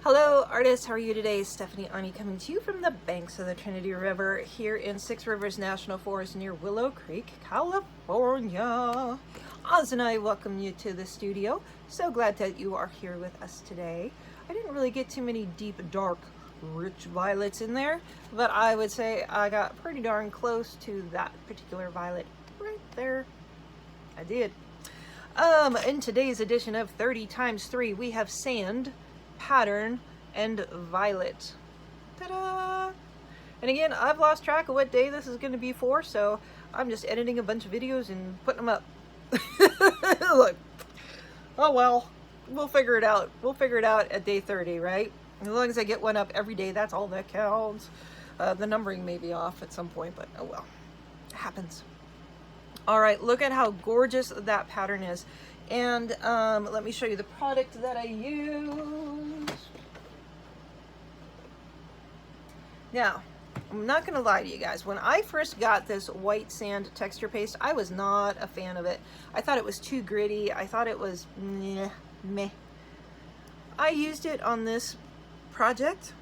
Hello artists, how are you today? Stephanie Ani coming to you from the banks of the Trinity River here in Six Rivers National Forest near Willow Creek, California. Oz and I welcome you to the studio. So glad that you are here with us today. I didn't really get too many deep, dark, rich violets in there, but I would say I got pretty darn close to that particular violet right there. I did. In today's edition of 30 times 3, we have sand, pattern, and violet. Ta-da! And again, I've lost track of what day this is going to be for, so I'm just editing a bunch of videos and putting them up. Look, oh well, we'll figure it out. We'll figure it out at day 30, right? As long as I get one up every day, that's all that counts. The numbering may be off at some point, but oh well, it happens. All right, look at how gorgeous that pattern is. And let me show you the product that I used. Now, I'm not going to lie to you guys. When I first got this white sand texture paste, I was not a fan of it. I thought it was too gritty. I thought it was meh. I used it on this project,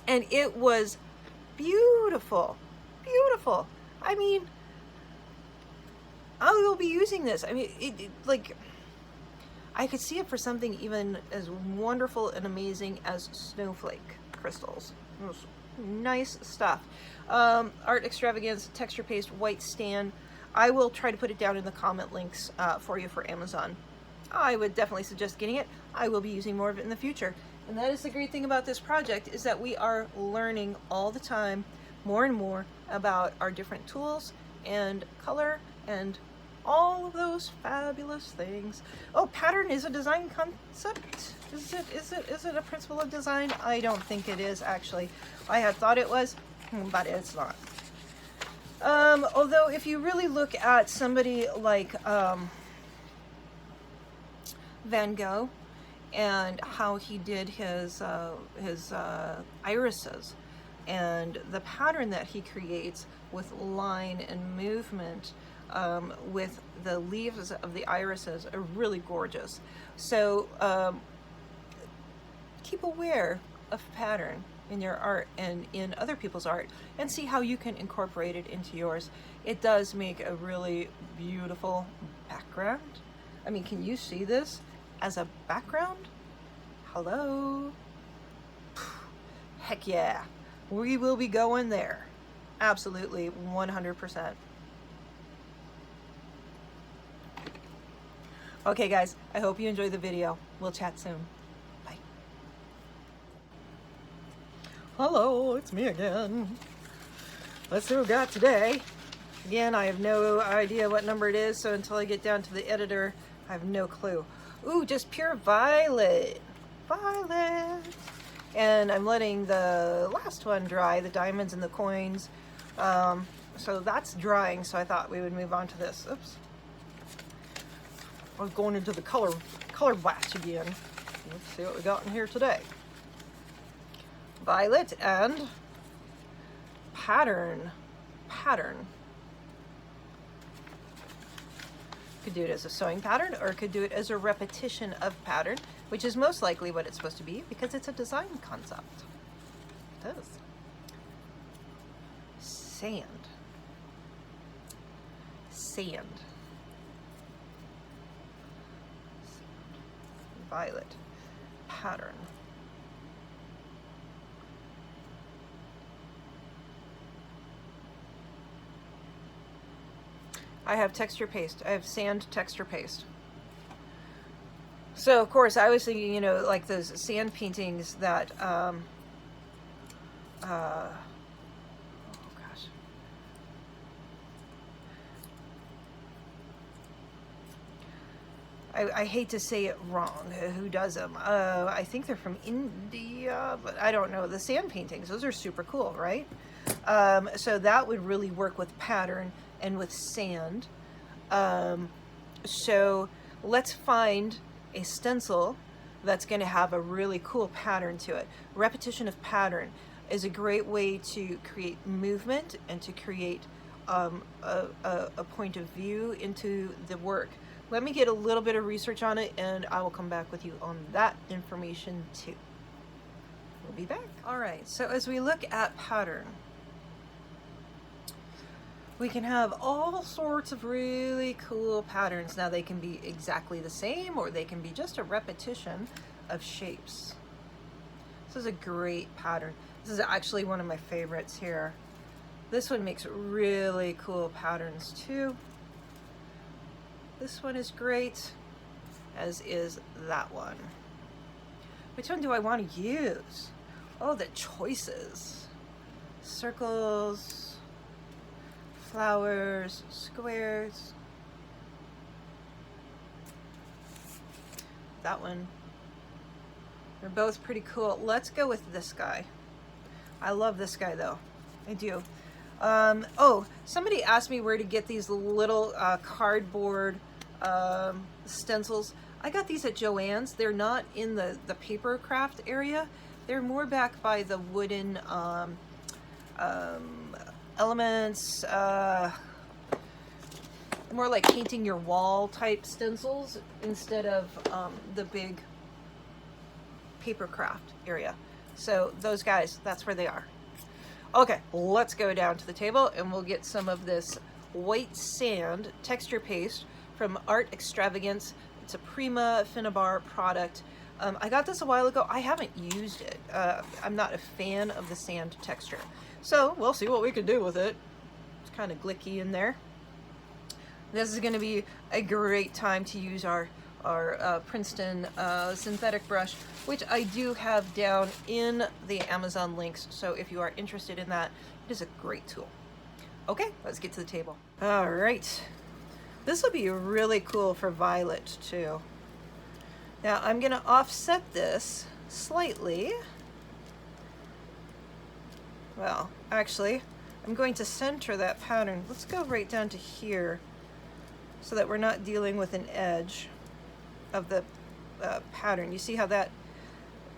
and it was beautiful. Beautiful. I mean, I will be using this. I mean, like, I could see it for something even as wonderful and amazing as snowflake crystals. It was nice stuff. Art Extravaganza Texture Paste White Stand. I will try to put it down in the comment links for you for Amazon. I would definitely suggest getting it. I will be using more of it in the future. And that is the great thing about this project, is that we are learning all the time more and more about our different tools and color and all of those fabulous things. Oh, pattern is a design concept. Is it a principle of design? I don't think it is, actually. I had thought it was, but it's not. Although if you really look at somebody like Van Gogh and how he did his irises and the pattern that he creates with line and movement, with the leaves of the irises are really gorgeous. So keep aware of pattern in your art and in other people's art, and see how you can incorporate it into yours. It does make a really beautiful background. I mean, can you see this as a background? Hello? Heck yeah, we will be going there. Absolutely, 100%. Okay guys, I hope you enjoyed the video. We'll chat soon. Bye. Hello, it's me again. Let's see what we got today. Again, I have no idea what number it is, so until I get down to the editor, I have no clue. Ooh, just pure violet. Violet. And I'm letting the last one dry, the diamonds and the coins. So that's drying, so I thought we would move on to this. Oops. I was going into the color batch again. Let's see what we got in here today. Violet and pattern. Could do it as a sewing pattern, or could do it as a repetition of pattern, which is most likely what it's supposed to be because it's a design concept. It is. Sand. Violet. Pattern. I have texture paste. I have sand texture paste. So of course I was thinking, you know, like those sand paintings that oh gosh. I hate to say it wrong. Who does them? I think they're from India, but I don't know. The sand paintings, those are super cool, right? So that would really work with pattern and with sand. So let's find a stencil that's going to have a really cool pattern to it. Repetition of pattern is a great way to create movement and to create a point of view into the work let me get a little bit of research on it and I will come back with you on that information too. We'll be back. All right, so as we look at pattern, we can have all sorts of really cool patterns. Now they can be exactly the same or they can be just a repetition of shapes. This is a great pattern. This is actually one of my favorites here. This one makes really cool patterns too. This one is great, as is that one. Which one do I want to use? Oh, the choices. Circles, flowers, squares. That one. They're both pretty cool. Let's go with this guy. I love this guy though. I do. Oh, somebody asked me where to get these little cardboard stencils. I got these at Joann's. They're not in the paper craft area. They're more back by the wooden elements, more like painting your wall type stencils instead of the big paper craft area. So those guys, that's where they are. Okay, let's go down to the table and we'll get some of this white sand texture paste from Art Extravagance. It's a Prima Finnabar product. I got this a while ago. I haven't used it. I'm not a fan of the sand texture. So we'll see what we can do with it. It's kind of glicky in there. This is going to be a great time to use our Princeton synthetic brush, which I do have down in the Amazon links. So if you are interested in that, it is a great tool. Okay, let's get to the table. All right. This will be really cool for Violet too. Now I'm going to offset this slightly. Well, actually, I'm going to center that pattern. Let's go right down to here so that we're not dealing with an edge of the pattern. You see how that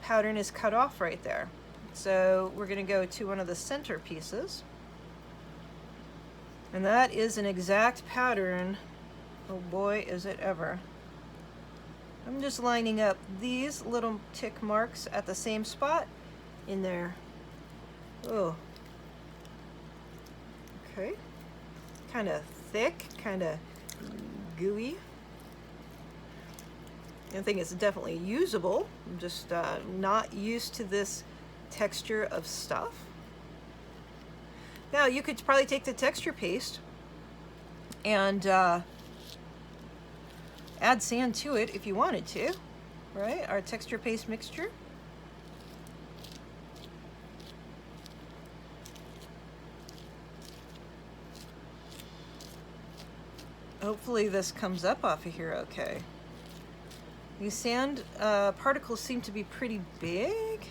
pattern is cut off right there. So we're going to go to one of the center pieces. And that is an exact pattern. Oh boy, is it ever. I'm just lining up these little tick marks at the same spot in there. Oh. Okay. Kind of thick, kind of gooey. I think it's definitely usable. I'm just not used to this texture of stuff. Now you could probably take the texture paste and add sand to it if you wanted to, right? Our texture paste mixture. Hopefully this comes up off of here okay. These sand particles seem to be pretty big.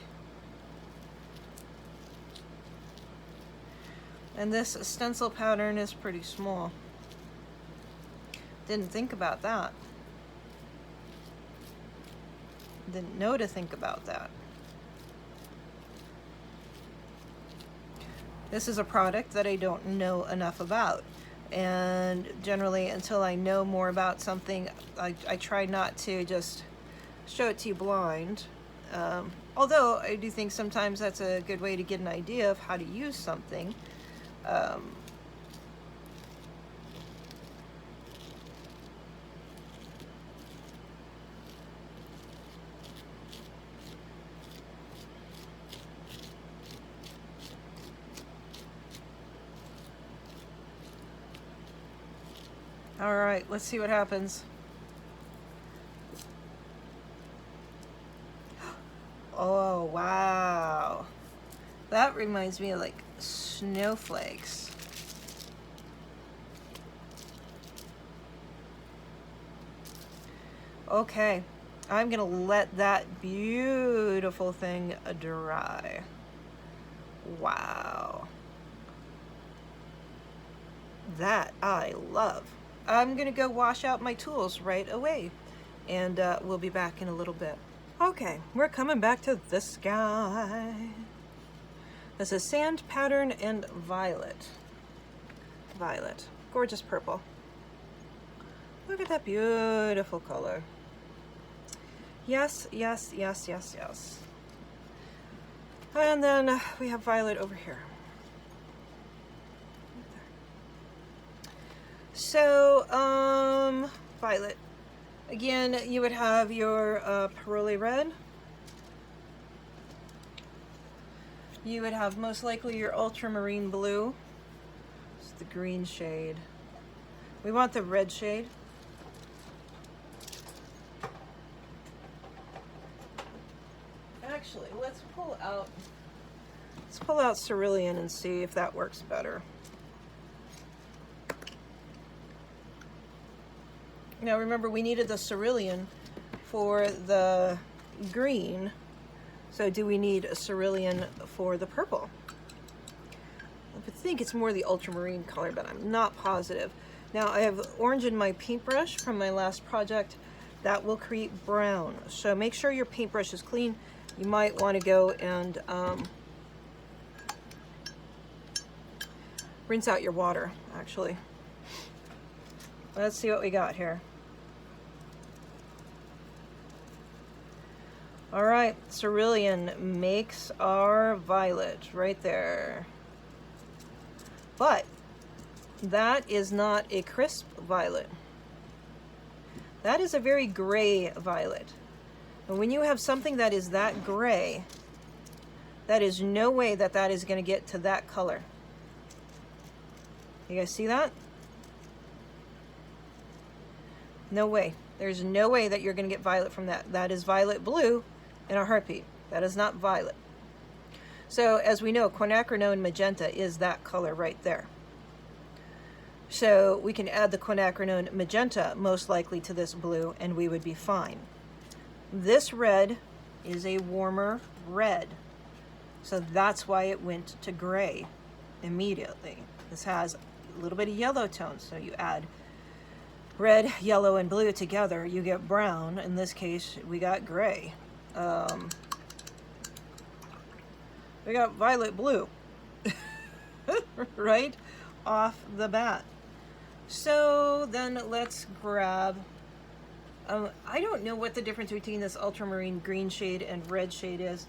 And this stencil pattern is pretty small. Didn't think about that. Didn't know to think about that. This is a product that I don't know enough about. And generally, until I know more about something, I try not to just show it to you blind. Although I do think sometimes that's a good way to get an idea of how to use something. All right, let's see what happens. Oh, wow. That reminds me of like snowflakes. Okay, I'm gonna let that beautiful thing dry. Wow. That I love. I'm gonna go wash out my tools right away, and we'll be back in a little bit. Okay, we're coming back to this guy. This is Sand Pattern and Violet. Violet, gorgeous purple. Look at that beautiful color. Yes, yes, yes, yes, yes. And then we have violet over here. So, violet. Again, you would have your Paroli red. You would have most likely your ultramarine blue. It's the green shade. We want the red shade. Actually, let's pull out cerulean and see if that works better. Now remember, we needed the cerulean for the green, so do we need a cerulean for the purple? I think it's more the ultramarine color, but I'm not positive. Now I have orange in my paintbrush from my last project. That will create brown, so make sure your paintbrush is clean. You might want to go and rinse out your water, actually. Let's see what we got here. All right, cerulean makes our violet right there. But that is not a crisp violet. That is a very gray violet. And when you have something that is that gray, that is no way that that is going to get to that color. You guys see that? No way. There's no way that you're going to get violet from that. That is violet blue in a heartbeat. That is not violet. So as we know, quinacridone magenta is that color right there. So we can add the quinacridone magenta most likely to this blue and we would be fine. This red is a warmer red. So that's why it went to gray immediately. This has a little bit of yellow tones, so you add red, yellow, and blue together, you get brown. In this case, we got gray. We got violet blue, right off the bat. So then let's grab, I don't know what the difference between this ultramarine green shade and red shade is.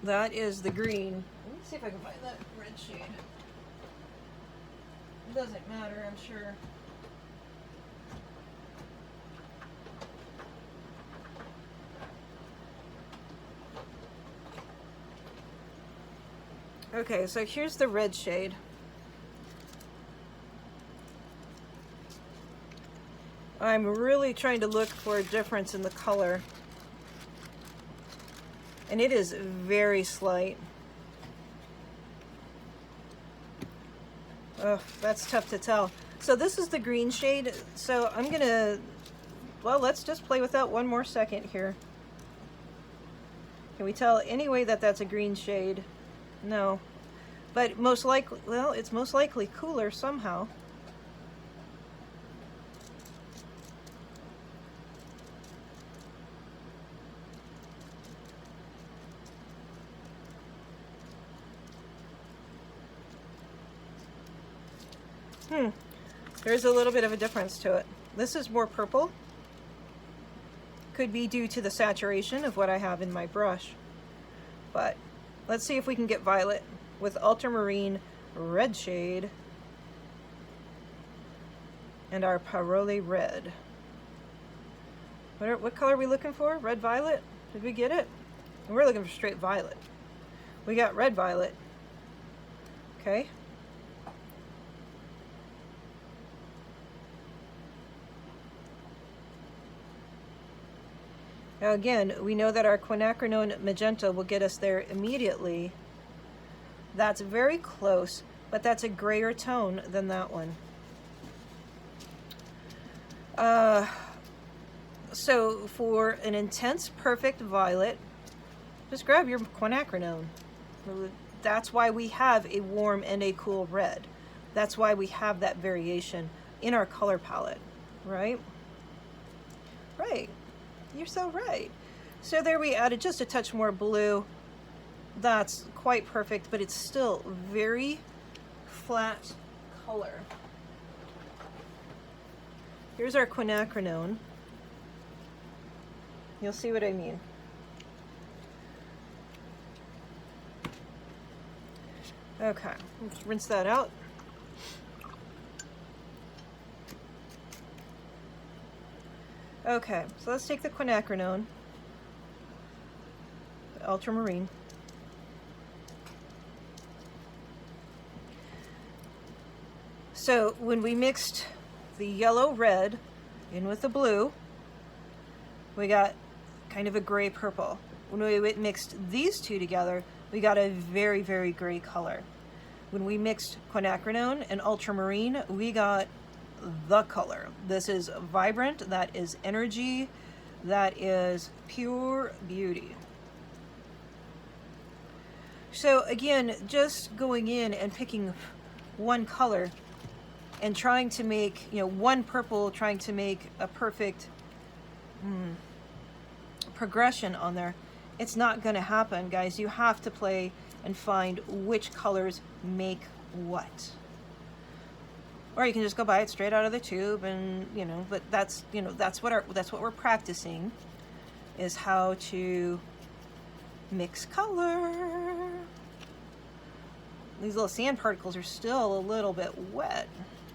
That is the green. Let me see if I can find that red shade. It doesn't matter, I'm sure. Okay, so here's the red shade. I'm really trying to look for a difference in the color. And it is very slight. Oh, that's tough to tell. So this is the green shade. So I'm gonna, well, let's just play with that one more second here. Can we tell any way that that's a green shade? No. But most likely, well, it's most likely cooler somehow. There's a little bit of a difference to it. This is more purple. Could be due to the saturation of what I have in my brush. But let's see if we can get violet with ultramarine red shade and our Paroli red. What color are we looking for? Red violet? Did we get it? We're looking for straight violet. We got red violet. Okay. Now again, we know that our quinacridone magenta will get us there immediately. That's very close, but that's a grayer tone than that one. So for an intense, perfect violet, just grab your quinacridone. That's why we have a warm and a cool red. That's why we have that variation in our color palette, right? Right. You're so right. So there we added just a touch more blue. That's quite perfect, but it's still very flat color. Here's our quinacridone. You'll see what I mean. Okay, let's rinse that out. Okay, so let's take the quinacridone, the ultramarine. So when we mixed the yellow red in with the blue, we got kind of a gray purple. When we mixed these two together, we got a very, very gray color. When we mixed quinacridone and ultramarine, we got the color. This is vibrant, that is energy, that is pure beauty. So again, just going in and picking one color and trying to make, one purple, trying to make a perfect progression on there, it's not going to happen, guys. You have to play and find which colors make what. Or you can just go buy it straight out of the tube, and but that's what we're practicing, is how to mix color. These little sand particles are still a little bit wet.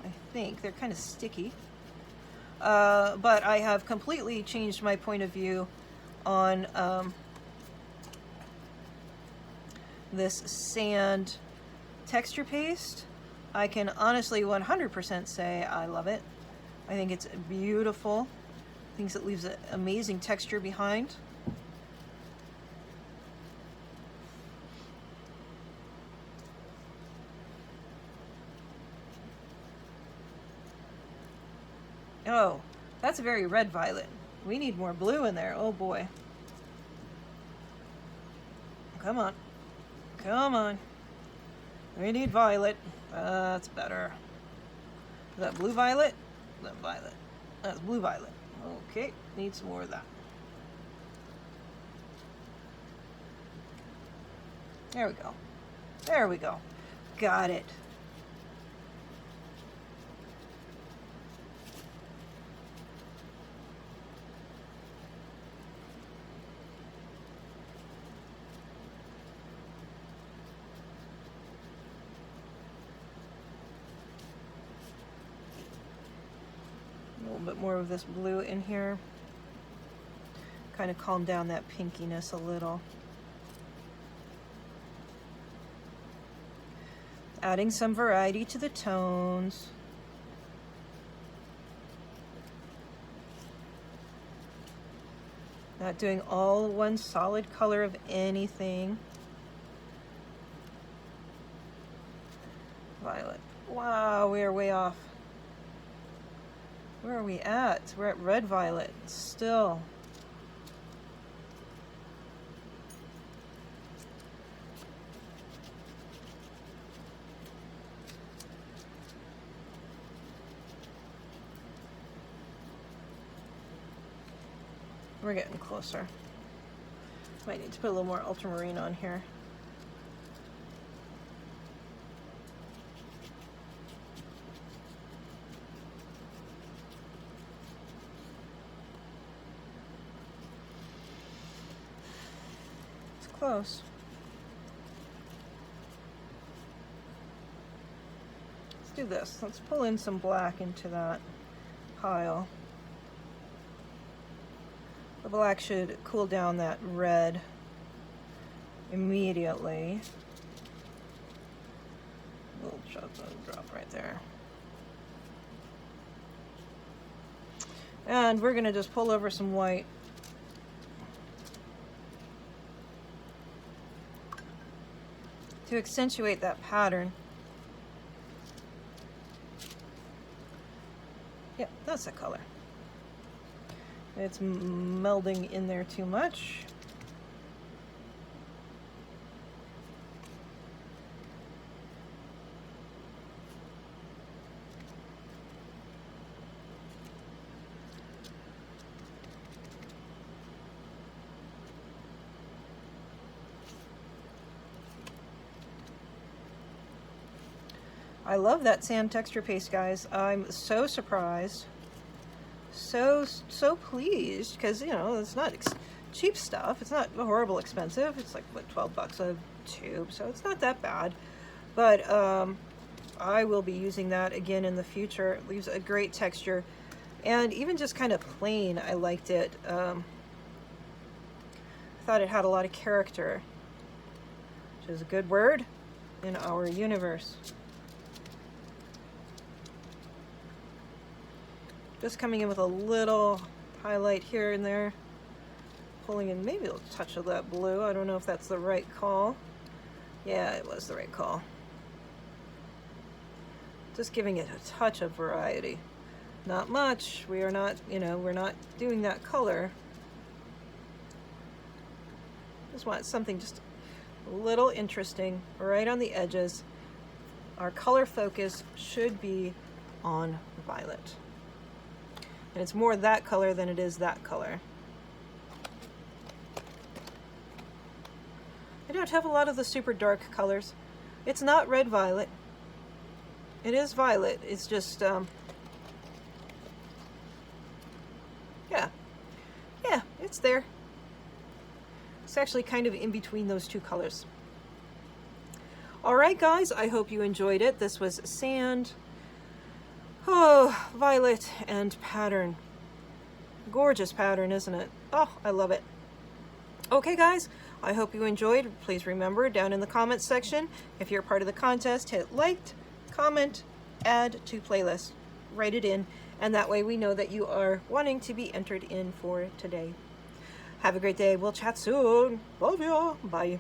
I think they're kind of sticky, but I have completely changed my point of view on this sand texture paste. I can honestly 100% say I love it. I think it's beautiful. I think it leaves an amazing texture behind. Oh, that's a very red violet. We need more blue in there. Oh boy. Come on. Come on. We need violet. That's better. Is that blue violet? That violet. That's blue violet. Okay, need some more of that. There we go. There we go. Got it. A little bit more of this blue in here. Kind of calm down that pinkiness a little. Adding some variety to the tones. Not doing all one solid color of anything. Violet. Wow, we are way off. Where are we at? We're at red violet still. We're getting closer. Might need to put a little more ultramarine on here. Close. Let's do this. Let's pull in some black into that pile. The black should cool down that red immediately. Little drop right there. And we're gonna just pull over some white. To accentuate that pattern. Yep, that's the color. It's melding in there too much. I love that sand texture paste, guys. I'm so surprised. So pleased, because, you know, it's not cheap stuff. It's not horrible expensive. It's like, what, 12 bucks a tube, so it's not that bad. But I will be using that again in the future. It leaves a great texture. And even just kind of plain, I liked it. I thought it had a lot of character, which is a good word in our universe. Just coming in with a little highlight here and there. Pulling in maybe a touch of that blue. I don't know if that's the right call. Yeah, it was the right call. Just giving it a touch of variety. Not much. We are not, you know, we're not doing that color. Just want something just a little interesting right on the edges. Our color focus should be on violet. And it's more that color than it is that color. I don't have a lot of the super dark colors. It's not red violet. It is violet. It's just, yeah, it's there. It's actually kind of in between those two colors. All right, guys, I hope you enjoyed it. This was sand, violet, and pattern. Gorgeous pattern, isn't it? Oh, I love it. Okay, guys, I hope you enjoyed. Please remember, down in the comments section, if you're part of the contest, hit like, comment, add to playlist, write it in, and that way we know that you are wanting to be entered in for today. Have a great day. We'll chat soon. Love ya. Bye.